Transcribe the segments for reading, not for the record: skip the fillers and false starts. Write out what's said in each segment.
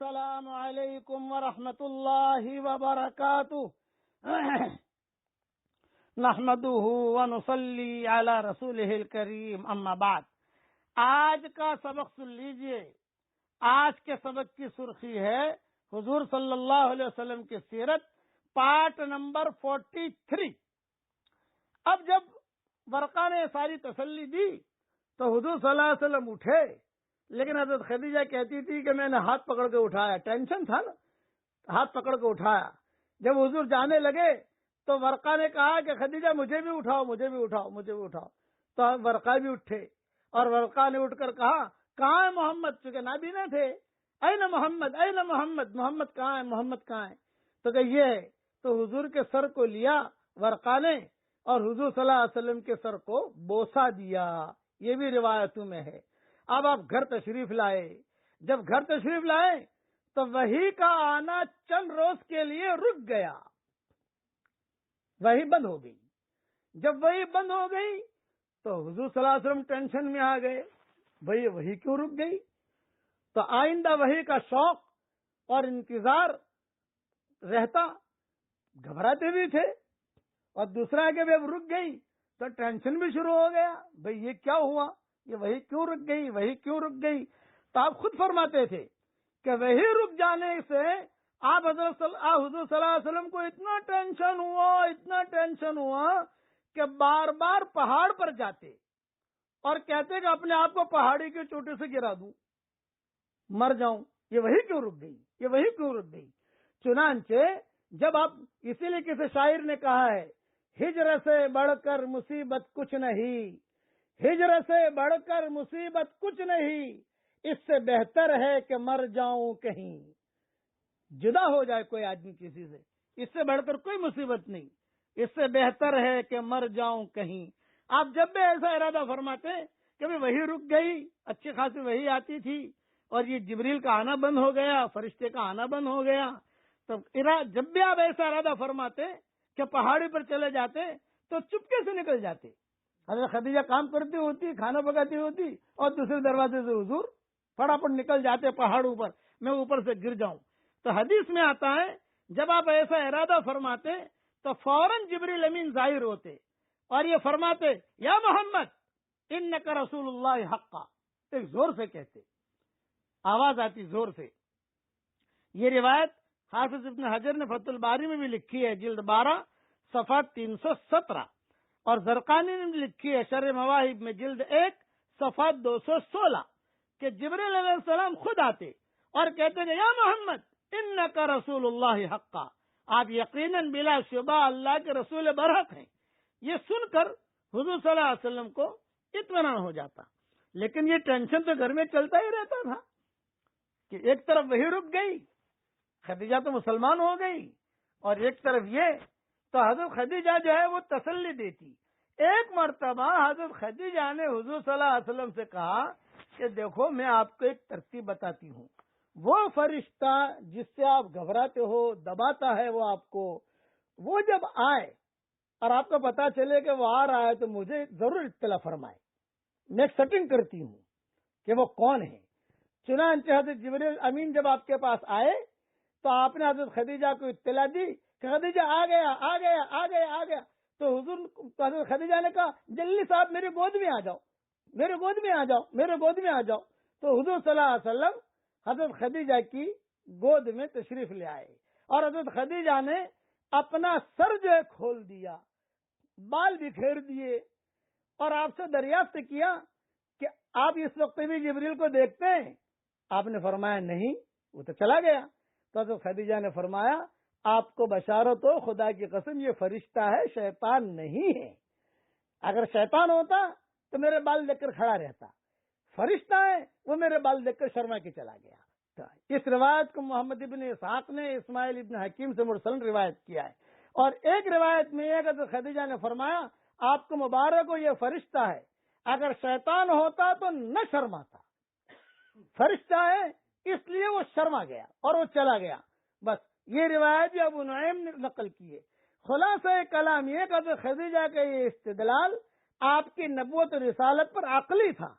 السلام علیکم ورحمۃ اللہ وبرکاتہ نحمده ونصلی علی رسولہ الکریم اما بعد۔ آج کا سبق سن لیجئے۔ آج کے سبق کی سرخی ہے حضور صلی اللہ علیہ وسلم کی سیرت، پارٹ نمبر 43۔ اب جب ورقہ نے ساری تسلی دی تو حضور صلی اللہ علیہ وسلم اٹھے، لیکن حضرت خدیجہ کہتی تھی کہ میں نے ہاتھ پکڑ کے اٹھایا، ٹینشن تھا نا، ہاتھ پکڑ کے اٹھایا۔ جب حضور جانے لگے تو ورقہ نے کہا کہ خدیجہ مجھے بھی اٹھاؤ، مجھے بھی اٹھاؤ، مجھے بھی اٹھاؤ۔ تو ورقہ بھی اٹھے اور ورقہ نے اٹھ کر کہا کہاں ہے محمد، چونکہ نابینا تھے، این محمد، این محمد، محمد کہاں ہے، محمد کہاں ہے؟ تو کہ یہ ہے۔ تو حضور کے سر کو لیا ورقہ نے اور حضور صلی اللہ علیہ وسلم کے سر کو بوسہ دیا، یہ بھی روایتوں میں ہے۔ اب آپ گھر تشریف لائے، جب گھر تشریف لائے تو وحی کا آنا چند روز کے لیے رک گیا، وحی بند ہو گئی۔ جب وحی بند ہو گئی تو حضور صلی اللہ علیہ وسلم ٹینشن میں آ گئے، بھئی وحی کیوں رک گئی؟ تو آئندہ وحی کا شوق اور انتظار رہتا، گھبراتے بھی تھے، اور دوسرا کہ جب رک گئی تو ٹینشن بھی شروع ہو گیا، بھئی یہ کیا ہوا، یہ وحی کیوں رک گئی، وحی کیوں رک گئی؟ تو آپ خود فرماتے تھے کہ وحی رک جانے سے آپ حضور صلی اللہ علیہ وسلم کو اتنا ٹینشن ہوا کہ بار بار پہاڑ پر جاتے اور کہتے کہ اپنے آپ کو پہاڑی کی چوٹی سے گرا دوں، مر جاؤں، یہ وحی کیوں رک گئی، یہ وحی کیوں رک گئی؟ چنانچہ جب آپ، اسی لیے کسی شاعر نے کہا ہے، ہجر سے بڑھ کر مصیبت کچھ نہیں، ہجر سے بڑھ کر مصیبت کچھ نہیں، اس سے بہتر ہے کہ مر جاؤں کہیں۔ جدا ہو جائے کوئی آدمی کسی سے، اس سے بڑھ کر کوئی مصیبت نہیں، اس سے بہتر ہے کہ مر جاؤں کہیں۔ آپ جب بھی ایسا ارادہ فرماتے کہ وہی رک گئی، اچھی خاصی وہی آتی تھی اور یہ جبریل کا آنا بند ہو گیا، فرشتے کا آنا بند ہو گیا، تو جب بھی آپ ایسا ارادہ فرماتے کہ پہاڑی پر چلے جاتے تو چپکے سے نکل جاتے۔ حضرت خدیجہ کام کرتی ہوتی، کھانا پکاتی ہوتی اور دوسرے دروازے سے حضور فٹافٹ نکل جاتے پہاڑوں پر، میں اوپر سے گر جاؤں۔ تو حدیث میں آتا ہے جب آپ ایسا ارادہ فرماتے تو فوراً جبریل امین ظاہر ہوتے اور یہ فرماتے یا محمد انک رسول اللہ حقا، ایک زور سے کہتے، آواز آتی زور سے۔ یہ روایت حافظ ابن حجر نے فتح الباری میں بھی لکھی ہے، جلد 12 صفحہ 317، اور زرقانی نے لکھی ہے شرح مواہب میں جلد 1 صفحہ 216 کہ جبریل علیہ السلام خود آتے اور کہتے کہ یا محمد انک رسول اللہ حقا، آپ یقیناً بلا شبہ اللہ کے رسول برحق ہیں۔ یہ سن کر حضور صلی اللہ علیہ وسلم کو اطمینان ہو جاتا، لیکن یہ ٹینشن تو گھر میں چلتا ہی رہتا تھا کہ ایک طرف وہی رک گئی، خدیجہ تو مسلمان ہو گئی، اور ایک طرف یہ، تو حضرت خدیجہ جو ہے وہ تسلی دیتی۔ ایک مرتبہ حضرت خدیجہ نے حضور صلی اللہ علیہ وسلم سے کہا کہ دیکھو میں آپ کو ایک ترتیب بتاتی ہوں، وہ فرشتہ جس سے آپ گھبراتے ہو، دباتا ہے وہ آپ کو، وہ جب آئے اور آپ کو پتا چلے کہ وہ آ رہا ہے تو مجھے ضرور اطلاع فرمائے، میں ایک سیٹنگ کرتی ہوں کہ وہ کون ہے۔ چنانچہ حضرت جبریل امین جب آپ کے پاس آئے تو آپ نے حضرت خدیجہ کو اطلاع دی کہ خدیجہ آ گیا، آ گیا، آ گیا، آ گیا۔ تو حضرت خدیجہ نے کہا جلدی صاحب میری گود میں آ جاؤ، میرے گود میں آ جاؤ، میرے گود میں آ جاؤ۔ تو حضور صلی اللہ علیہ وسلم حضرت خدیجہ کی گود میں تشریف لے آئے اور حضرت خدیجہ نے اپنا سر جو ہے کھول دیا، بال بکھیر دیے، اور آپ سے دریافت کیا کہ آپ اس وقت بھی جبریل کو دیکھتے ہیں؟ آپ نے فرمایا نہیں، وہ تو چلا گیا۔ تو حضرت خدیجہ نے فرمایا آپ کو بشارت ہو، خدا کی قسم یہ فرشتہ ہے، شیطان نہیں ہے۔ اگر شیطان ہوتا تو میرے بال دیکھ کر کھڑا رہتا، فرشتہ ہے وہ میرے بال دیکھ کر شرما کے چلا گیا۔ تو اس روایت کو محمد ابن اسحاق نے اسماعیل ابن حکیم سے مرسل روایت کیا ہے، اور ایک روایت میں یہ کہ خدیجہ نے فرمایا آپ کو مبارک ہو، یہ فرشتہ ہے، اگر شیطان ہوتا تو نہ شرماتا، فرشتہ ہے اس لیے وہ شرما گیا اور وہ چلا گیا۔ بس یہ روایت بھی ابو نعیم نے نقل کی ہے۔ خلاصہ کلام یہ کہ خدیجہ کا یہ استدلال آپ کی نبوت و رسالت پر عقلی تھا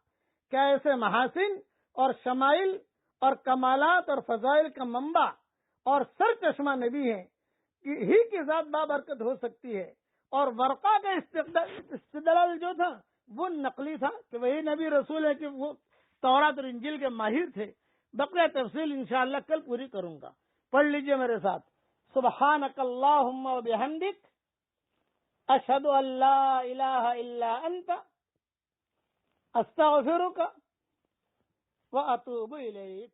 کہ ایسے محاسن اور شمائل اور کمالات اور فضائل کا منبع اور سر چشمہ نبی ہے ہی کی ذات بابرکت ہو سکتی ہے. اور ورقہ کا استدلال جو تھا وہ نقلی تھا کہ وہی نبی رسول ہے کہ وہ تورات اور انجیل کے ماہر تھے. بقیہ تفصیل انشاءاللہ کل پوری کروں گا. پڑھ لیجئے میرے ساتھ. سبحانک اللہم و بحمدک اشہد ان لا الہ الا انت استغفرک و اتوب الیک.